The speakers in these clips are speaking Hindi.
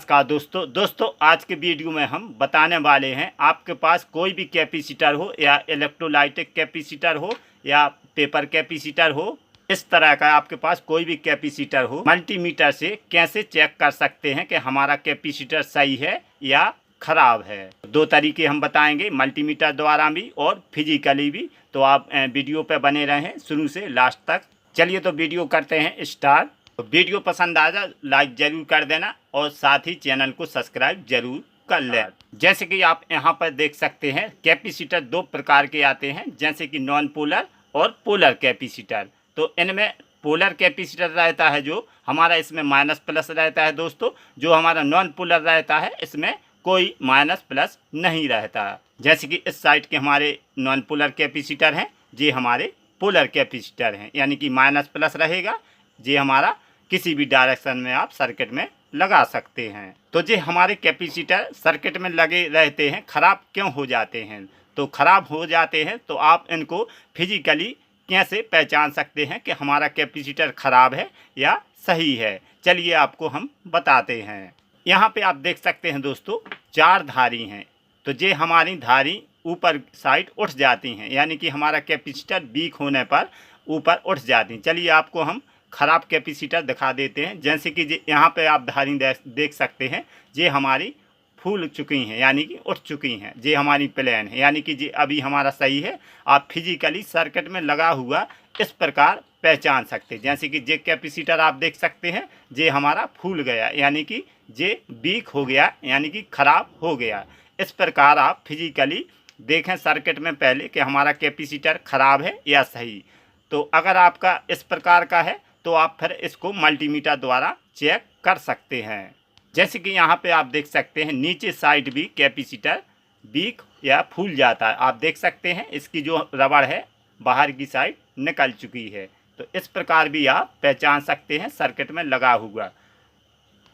नमस्कार दोस्तों आज के वीडियो में हम बताने वाले हैं आपके पास कोई भी कैपेसिटर हो या इलेक्ट्रोलाइटिक कैपेसिटर हो या पेपर कैपेसिटर हो, इस तरह का आपके पास कोई भी कैपेसिटर हो, मल्टीमीटर से कैसे चेक कर सकते हैं कि हमारा कैपेसिटर सही है या खराब है। दो तरीके हम बताएंगे, मल्टीमीटर द्वारा भी और फिजिकली भी। तो आप वीडियो पे बने रहें शुरू से लास्ट तक। चलिए तो वीडियो करते हैं स्टार्ट। तो वीडियो पसंद आया लाइक जरूर कर देना और साथ ही चैनल को सब्सक्राइब जरूर कर लें। जैसे कि आप यहाँ पर देख सकते हैं कैपेसिटर दो प्रकार के आते हैं, जैसे कि नॉन पोलर और पोलर कैपेसिटर। तो इनमें पोलर कैपेसिटर रहता है जो हमारा, इसमें माइनस प्लस रहता है दोस्तों। जो हमारा नॉन पोलर रहता है इसमें कोई माइनस प्लस नहीं रहता। जैसे कि इस साइड के हमारे नॉन पोलर कैपेसिटर हैं, ये हमारे पोलर कैपेसिटर हैं, यानी कि माइनस प्लस रहेगा। ये हमारा किसी भी डायरेक्शन में आप सर्किट में लगा सकते हैं। तो ये हमारे कैपेसिटर सर्किट में लगे रहते हैं, ख़राब क्यों हो जाते हैं? तो ख़राब हो जाते हैं तो आप इनको फिजिकली कैसे पहचान सकते हैं कि हमारा कैपेसिटर ख़राब है या सही है? चलिए आपको हम बताते हैं। यहाँ पे आप देख सकते हैं दोस्तों, चार धारी हैं। तो ये हमारी धारी ऊपर साइड उठ जाती हैं, यानी कि हमारा कैपेसिटर वीक होने पर ऊपर उठ जाती हैं। चलिए आपको हम ख़राब कैपेसिटर दिखा देते हैं। जैसे कि यहाँ पे आप धारी देख सकते हैं, ये हमारी फूल चुकी हैं, यानी कि उठ चुकी हैं। ये हमारी प्लेन है, यानी कि ये अभी हमारा सही है। आप फिजिकली सर्किट में लगा हुआ इस प्रकार पहचान सकते हैं। जैसे कि ये कैपेसिटर आप देख सकते हैं, ये हमारा फूल गया, यानी कि ये वीक हो गया, यानी कि ख़राब हो गया। इस प्रकार आप फिजिकली देखें सर्किट में पहले कि हमारा कैपेसिटर ख़राब है या सही। तो अगर आपका इस प्रकार का है तो आप फिर इसको मल्टीमीटर द्वारा चेक कर सकते हैं। जैसे कि यहाँ पे आप देख सकते हैं नीचे साइड भी कैपेसिटर वीक या फूल जाता है। आप देख सकते हैं इसकी जो रबड़ है बाहर की साइड निकल चुकी है। तो इस प्रकार भी आप पहचान सकते हैं सर्किट में लगा हुआ।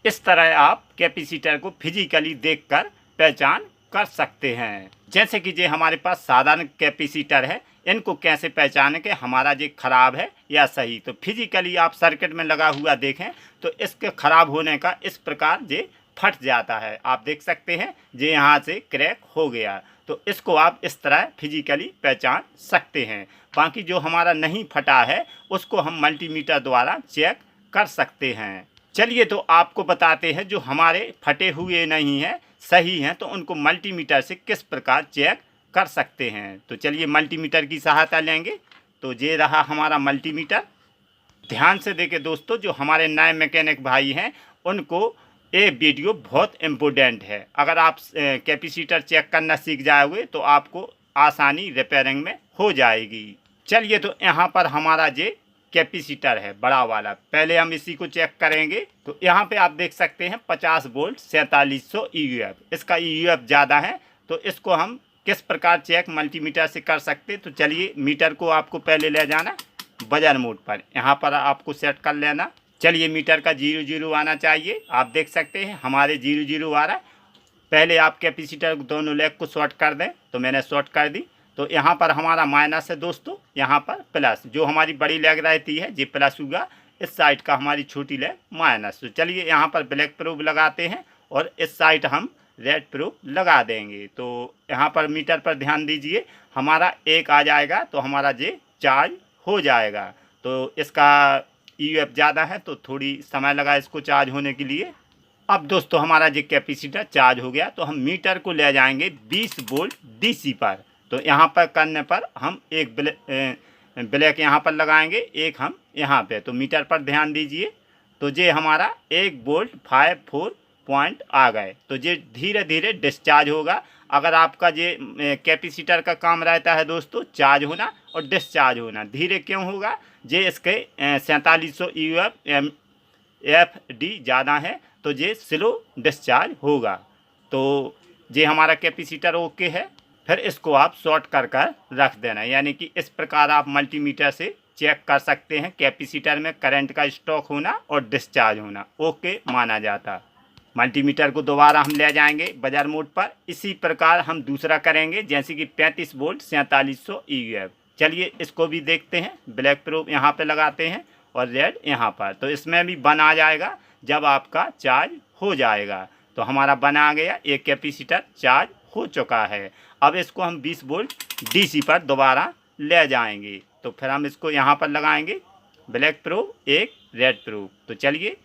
इस तरह आप कैपेसिटर को फिजिकली देखकर पहचान कर सकते हैं। जैसे कि ये हमारे पास साधारण कैपेसिटर है, इनको कैसे पहचानें कि हमारा ये ख़राब है या सही? तो फिजिकली आप सर्किट में लगा हुआ देखें तो इसके ख़राब होने का इस प्रकार ये फट जाता है। आप देख सकते हैं ये यहाँ से क्रैक हो गया। तो इसको आप इस तरह फिजिकली पहचान सकते हैं। बाकी जो हमारा नहीं फटा है उसको हम मल्टीमीटर द्वारा चेक कर सकते हैं। चलिए तो आपको बताते हैं जो हमारे फटे हुए नहीं हैं, सही हैं, तो उनको मल्टीमीटर से किस प्रकार चेक कर सकते हैं। तो चलिए मल्टीमीटर की सहायता लेंगे। तो ये रहा हमारा मल्टीमीटर। ध्यान से देखें दोस्तों, जो हमारे नए मैकेनिक भाई हैं उनको ये वीडियो बहुत इम्पोर्टेंट है। अगर आप कैपेसिटर चेक करना सीख जाओगे तो आपको आसानी रिपेयरिंग में हो जाएगी। चलिए तो यहाँ पर हमारा ये कैपेसिटर है बड़ा वाला, पहले हम इसी को चेक करेंगे। तो यहाँ पे आप देख सकते हैं 50 वोल्ट 4700 EUF। इसका EUF ज़्यादा है, तो इसको हम किस प्रकार चेक मल्टीमीटर से कर सकते? तो चलिए मीटर को आपको पहले ले जाना बजर मोड पर, यहाँ पर आपको सेट कर लेना। चलिए मीटर का 00 आना चाहिए। आप देख सकते हैं हमारे 00 आ रहा है। पहले आप कैपेसिटर दोनों लेग को शॉर्ट कर दें, तो मैंने शॉर्ट कर दी। तो यहाँ पर हमारा माइनस है दोस्तों, यहाँ पर प्लस। जो हमारी बड़ी लेग रहती है ये प्लस होगा, इस साइड का हमारी छोटी लेग माइनस। तो चलिए यहाँ पर ब्लैक प्रूफ लगाते हैं और इस साइड हम रेड प्रूफ लगा देंगे। तो यहाँ पर मीटर पर ध्यान दीजिए, हमारा 1 आ जाएगा तो हमारा ये चार्ज हो जाएगा। तो इसका EUF ज़्यादा है तो थोड़ी समय लगा इसको चार्ज होने के लिए। अब दोस्तों हमारा ये कैपेसिटर चार्ज हो गया, तो हम मीटर को ले जाएंगे 20 वोल्ट DC पर। तो यहाँ पर करने पर हम एक ब्लैक यहाँ पर लगाएंगे, एक हम यहाँ पे। तो मीटर पर ध्यान दीजिए, तो ये हमारा 1 वोल्ट 54 पॉइंट आ गए। तो ये धीरे धीरे डिस्चार्ज होगा। अगर आपका ये कैपेसिटर का काम रहता है दोस्तों चार्ज होना और डिस्चार्ज होना, धीरे क्यों होगा? ये इसके 4700 EUF FD ज़्यादा है, तो ये स्लो डिस्चार्ज होगा। तो ये हमारा कैपेसिटर ओके है। फिर इसको आप शॉर्ट कर रख देना, यानी कि इस प्रकार आप मल्टीमीटर से चेक कर सकते हैं कैपेसिटर में करंट का स्टॉक होना और डिस्चार्ज होना ओके माना जाता। मल्टीमीटर को दोबारा हम ले जाएंगे बजर मोड पर। इसी प्रकार हम दूसरा करेंगे, जैसे कि 35 वोल्ट 4700 EUF। चलिए इसको भी देखते हैं। ब्लैक प्रूफ यहाँ पे लगाते हैं और रेड यहाँ पर। तो इसमें भी 1 आ जाएगा। जब आपका चार्ज हो जाएगा। तो हमारा बना गया, एक कैपेसिटर चार्ज हो चुका है। अब इसको हम 20 वोल्ट डीसी पर दोबारा ले जाएंगे। तो फिर हम इसको यहाँ पर लगाएंगे, ब्लैक प्रूफ एक रेड प्रूफ। तो चलिए,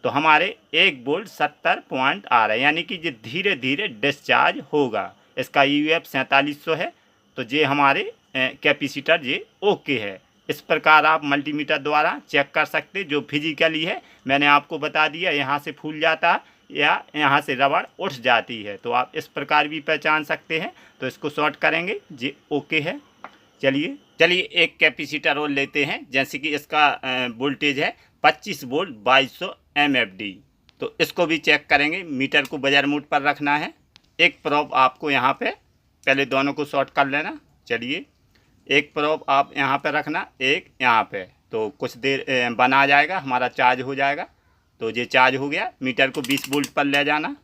तो हमारे 1 वोल्ट 70 पॉइंट आ रहा है, यानी कि ये धीरे धीरे डिस्चार्ज होगा। इसका यूएफ 4700 है। तो ये हमारे कैपेसिटर ये ओके है। इस प्रकार आप मल्टीमीटर द्वारा चेक कर सकते, जो फिजिकली है मैंने आपको बता दिया। यहाँ से फूल जाता है या यहाँ से रबड़ उठ जाती है, तो आप इस प्रकार भी पहचान सकते हैं। तो इसको शॉर्ट करेंगे, ये ओके है। चलिए एक कैपेसिटर और लेते हैं, जैसे कि इसका वोल्टेज है 25 वोल्ट 2200 MFD। तो इसको भी चेक करेंगे। मीटर को बाजार मोड पर रखना है। एक प्रोब आपको यहाँ पे पहले दोनों को शॉर्ट कर लेना। चलिए, एक प्रोब आप यहाँ पे रखना, एक यहाँ पे। तो कुछ देर बना जाएगा, हमारा चार्ज हो जाएगा। तो ये चार्ज हो गया। मीटर को 20 वोल्ट पर ले जाना।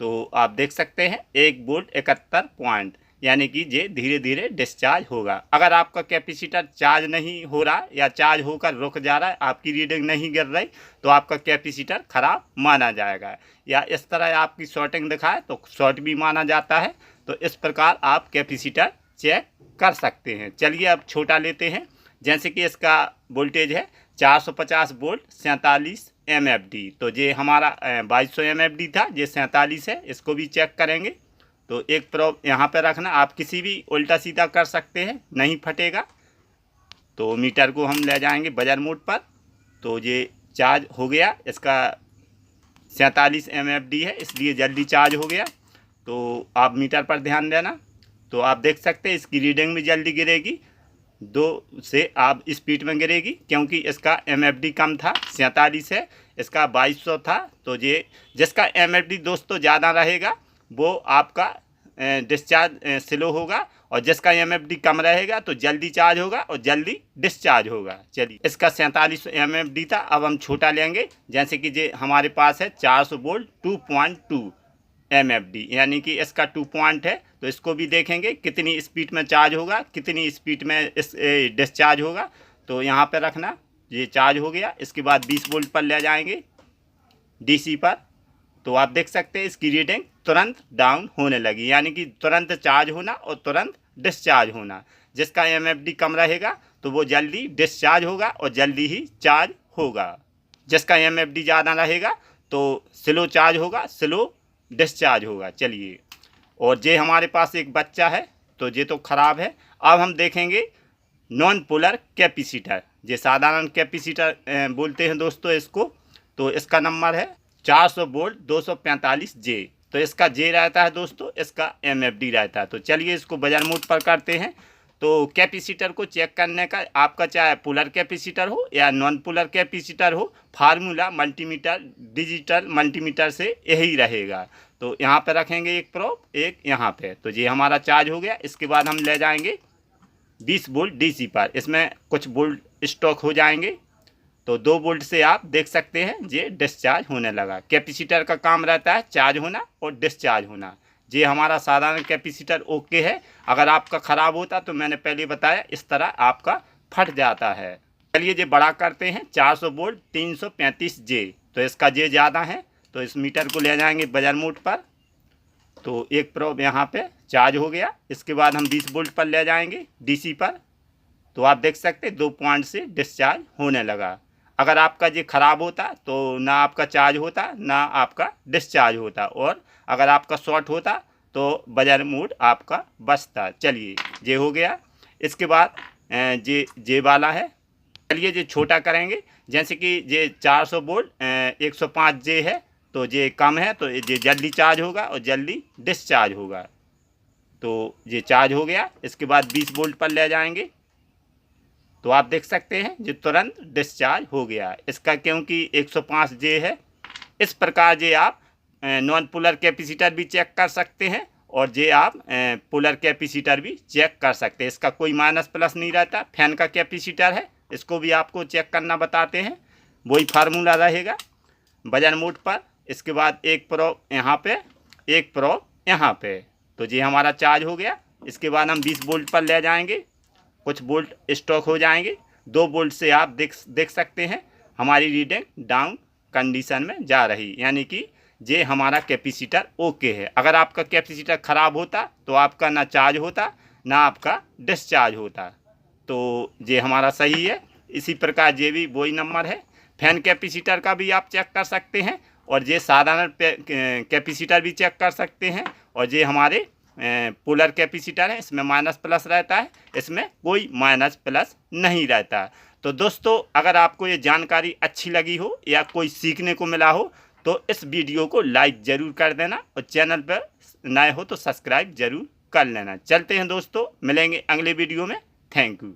तो आप देख सकते हैं 1 वोल्ट 71 पॉइंट, यानी कि ये धीरे धीरे डिस्चार्ज होगा। अगर आपका कैपेसिटर चार्ज नहीं हो रहा या चार्ज होकर रुक जा रहा है, आपकी रीडिंग नहीं गिर रही, तो आपका कैपेसिटर ख़राब माना जाएगा। या इस तरह आपकी शॉर्टिंग दिखाए तो शॉर्ट भी माना जाता है। तो इस प्रकार आप कैपेसिटर चेक कर सकते हैं। चलिए अब छोटा लेते हैं, जैसे कि इसका वोल्टेज है 450 वोल्ट 47 MFD। तो ये हमारा 2200 MFD था, ये 47 है। इसको भी चेक करेंगे। तो एक प्रोब यहाँ पे रखना, आप किसी भी उल्टा सीधा कर सकते हैं, नहीं फटेगा। तो मीटर को हम ले जाएंगे बाजार मोड पर। तो ये चार्ज हो गया, इसका 47 MFD है, इसलिए जल्दी चार्ज हो गया। तो आप मीटर पर ध्यान देना। तो आप देख सकते हैं इसकी रीडिंग भी जल्दी गिरेगी, 2 से आप स्पीड में गिरेगी, क्योंकि इसका MFD कम था, 47 है, इसका 2200 था। तो ये जिसका MFD दोस्तों ज़्यादा रहेगा वो आपका डिस्चार्ज स्लो होगा, और जिसका MFD कम रहेगा तो जल्दी चार्ज होगा और जल्दी डिस्चार्ज होगा। चलिए, इसका 47 MFD था। अब हम छोटा लेंगे, जैसे कि ये हमारे पास है 400 वोल्ट 2.2 MFD, यानी कि इसका 2 पॉइंट है। तो इसको भी देखेंगे कितनी स्पीड में चार्ज होगा, कितनी स्पीड में इस डिस्चार्ज होगा। तो यहाँ पे रखना, ये चार्ज हो गया। इसके बाद 20 वोल्ट पर ले जाएंगे DC पर। तो आप देख सकते हैं इसकी रीडिंग तुरंत डाउन होने लगी, यानी कि तुरंत चार्ज होना और तुरंत डिस्चार्ज होना। जिसका MFD कम रहेगा तो वो जल्दी डिस्चार्ज होगा और जल्दी ही चार्ज होगा। जिसका MFD ज़्यादा रहेगा तो स्लो चार्ज होगा, स्लो डिस्चार्ज होगा। चलिए, और ये हमारे पास एक बच्चा है, तो ये तो ख़राब है। अब हम देखेंगे नॉन पोलर कैपेसिटर। ये साधारण कैपेसिटर बोलते हैं दोस्तों इसको। तो इसका नंबर है 400 वोल्ट 245 J। तो इसका J रहता है दोस्तों, इसका MFD रहता है। तो चलिए इसको बाजार मोड पर करते हैं। तो कैपेसिटर को चेक करने का आपका चाहे पोलर कैपेसिटर हो या नॉन पोलर कैपेसिटर हो, फार्मूला मल्टीमीटर डिजिटल मल्टीमीटर से यही रहेगा। तो यहाँ पे रखेंगे एक प्रोब, एक यहाँ पे। तो ये हमारा चार्ज हो गया। इसके बाद हम ले जाएंगे 20 वोल्ट DC पर। इसमें कुछ वोल्ट स्टॉक हो जाएंगे। तो 2 वोल्ट से आप देख सकते हैं ये डिस्चार्ज होने लगा। कैपेसिटर का काम रहता है चार्ज होना और डिस्चार्ज होना। ये हमारा साधारण कैपेसिटर ओके है। अगर आपका ख़राब होता तो मैंने पहले बताया इस तरह आपका फट जाता है। चलिए ये बड़ा करते हैं, 400 वोल्ट 335 J। तो इसका J ज़्यादा है। तो इस मीटर को ले जाएंगे बाजार मोड पर। तो एक प्रोब यहाँ पे चार्ज हो गया। इसके बाद हम 20 वोल्ट पर ले जाएंगे DC पर। तो आप देख सकते हैं 2 पॉइंट से डिस्चार्ज होने लगा। अगर आपका ये ख़राब होता तो ना आपका चार्ज होता ना आपका डिस्चार्ज होता, और अगर आपका शॉर्ट होता तो बाजार मोड आपका बचता। चलिए ये हो गया। इसके बाद जे वाला है। चलिए ये छोटा करेंगे, जैसे कि ये 400 वोल्ट 105 J है। तो ये कम है, तो ये जल्दी चार्ज होगा और जल्दी डिस्चार्ज होगा। तो ये चार्ज हो गया। इसके बाद 20 वोल्ट पर ले जाएंगे। तो आप देख सकते हैं ये तुरंत डिस्चार्ज हो गया। इसका क्योंकि 105 J है। इस प्रकार ये आप नॉन पोलर कैपेसिटर भी चेक कर सकते हैं, और ये आप पोलर कैपेसिटर भी चेक कर सकते हैं। इसका कोई माइनस प्लस नहीं रहता। फैन का कैपेसिटर है, इसको भी आपको चेक करना बताते हैं। वही फार्मूला रहेगा बाजार मोड पर। इसके बाद एक प्रोब यहाँ पे, एक प्रोब यहाँ पे। तो ये हमारा चार्ज हो गया। इसके बाद हम 20 वोल्ट पर ले जाएंगे। कुछ वोल्ट स्टॉक हो जाएंगे। 2 वोल्ट से आप देख सकते हैं हमारी रीडिंग डाउन कंडीशन में जा रही, यानी कि ये हमारा कैपेसिटर ओके है। अगर आपका कैपेसिटर ख़राब होता तो आपका ना चार्ज होता ना आपका डिस्चार्ज होता। तो ये हमारा सही है। इसी प्रकार ये भी वही नंबर है। फैन कैपेसिटर का भी आप चेक कर सकते हैं और ये साधारण कैपेसिटर भी चेक कर सकते हैं। और ये हमारे पोलर कैपेसिटर है, इसमें माइनस प्लस रहता है, इसमें कोई माइनस प्लस नहीं रहता। तो दोस्तों अगर आपको ये जानकारी अच्छी लगी हो या कोई सीखने को मिला हो तो इस वीडियो को लाइक ज़रूर कर देना और चैनल पर नए हो तो सब्सक्राइब ज़रूर कर लेना। चलते हैं दोस्तों, मिलेंगे अगले वीडियो में। Thank you.